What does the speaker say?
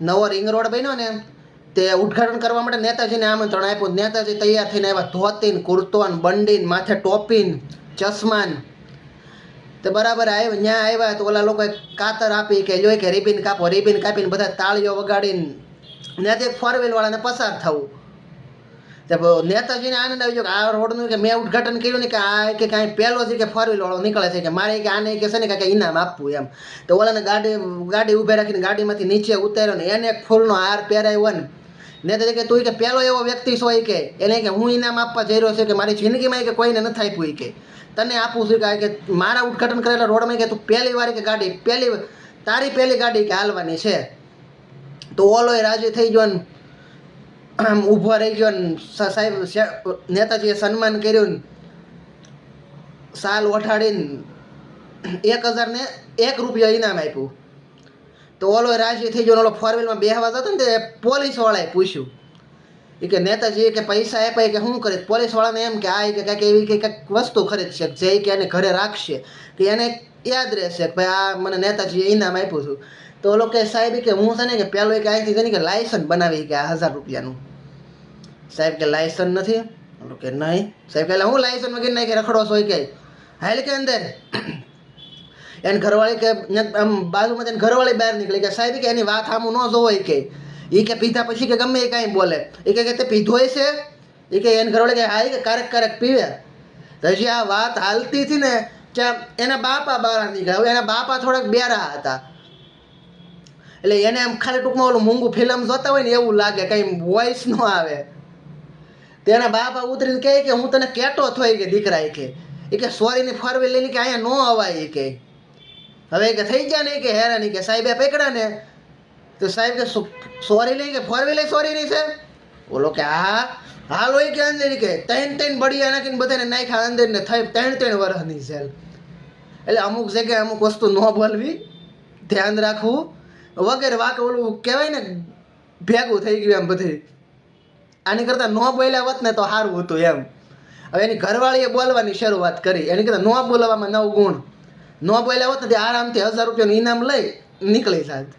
નવો ring road બન્યો ને તે ઉદ્ઘાટન કરવા માટે નેતાજીને આમંત્રણ આપ્યું. નેતાજી તૈયાર થઈને આવ્યા, ધોતીન કુર્તોન બંડીન માથે ટોપીન ચશ્માન. તો બરાબર આવ્યા, ત્યાં આવ્યા તો ઓલા લોકોએ કાતર આપી કે જોઈ કે રિબિન કાપો. રિબિન કાપીને બધા તાળીઓ વગાડીને ત્યાંથી ફોર વ્હીલ વાળાને પસાર થવું. તો નેતાજીને આનંદ આવી ગયો કે આ રોડનું કે મેં ઉદ્ઘાટન કર્યું ને કે આ કે કાંઈ પહેલો છે કે ફોર વ્હીલ વાળો નીકળે છે કે મારે કે આને કે છે ને કાંઈ ઇનામ આપવું એમ. તો ઓલાને ગાડી ઊભી રાખીને ગાડીમાંથી નીચે ઉતાર્યો ને એને એક ફૂલનો હાર પહેરાવ્યો ને નેતાજી કે તું કે પહેલો એવો વ્યક્તિ છો કે એને કે હું ઇનામ આપવા જઈ રહ્યો છું કે મારી જિંદગીમાં કે કોઈને નથી આપ્યું કે તને આપું છું કે મારા ઉદ્ઘાટન કરેલા રોડમાં કે તું પહેલી વાર કે ગાડી તારી પહેલી ગાડી કે હાલવાની છે. તો ઓલોય રાજી થઈ ગયો ને ઊભો રહી ગયો ને સાહેબ નેતાજીએ સન્માન કર્યું ને સાલ ઓઠાડીને 1000 ને 1 રૂપિયા ઇનામ આપ્યું. તો ઓલો રાજી થઈ ગયો. ઓલો ફોર વ્હીલમાં બેહવા જતો ને તે પોલીસવાળાએ પૂછ્યું કે નેતાજી કે પૈસા આપ્યા કે શું કરે. પોલીસવાળાને એમ કે આ કે કાંઈક એવી કંઈક વસ્તુ ખરીદશે જે કે એને ઘરે રાખશે કે એને યાદ રહેશે કે ભાઈ આ મને નેતાજીએ ઇનામ આપ્યું હતું. તો ઓલો કે સાહેબ કે હું છે ને કે પહેલો કે અહીંથી છે ને કે લાયસન્સ બનાવી કે 1000 રૂપિયાનું. સાહેબ કે લાયસન્સ નથી. ઓલો કે નહીં. સાહેબ કે હું લાયસન્સ વગર નહીં કે રખડો છો કે હાલ કે અંદર. એને ઘરવાળી કે આમ બાજુમાં તેને ઘરવાળી બહાર નીકળી કે સાહેબ કે એની વાત આમું ન જોવાય કે એ કે પીધા પછી કે ગમે એ કાંઈ બોલે એ કે તે પીધો છે એ કે એને ઘરવાળી કે હા કે ક્યારેક પીવે. તો હજી આ વાત હાલતી હતી ને ત્યાં એના બાપા બહાર નીકળ્યા. હવે એના બાપા થોડાક બેરા હતા એટલે એને આમ ખાલી ટૂંકમાં ઓલું મૂંગું ફિલ્મ જોતા હોય ને એવું લાગે, કંઈ વોઇસ ન આવે. તેના બાપા ઉતરીને કહે કે હું તને કેટો થોય કે દીકરા એ કે સોરીની ફોર વ્હીલ લઈને કે અહીંયા ન અવાય કે હવે કે થઈ ગયા ને કે હેરાની કે સાહેબે પકડ્યા ને તો સાહેબ કે સોરી લઈ કે ફોર વ્હીલ સોરી નહીં છે. બોલો કે હા હાલ હોય કે અંદર કે 3 બળિયા નાખીને બધાને નાખ્યા અંદર ને થઈ 3 વર્ષની છે. એટલે અમુક જગ્યાએ અમુક વસ્તુ ન બોલવી, ધ્યાન રાખવું વગેરે વાક ઓલું કહેવાય ને ભેગું થઈ ગયું એમ બધી. આની કરતાં ન બોલ્યા હોત ને તો સારું હતું એમ. હવે એની ઘરવાળીએ બોલવાની શરૂઆત કરી. એની કરતાં ન બોલવામાં 9 ગુણ. ન બોલ્યા હોત ને આરામથી 1000 રૂપિયાનું ઇનામ લઈ નીકળી જાત.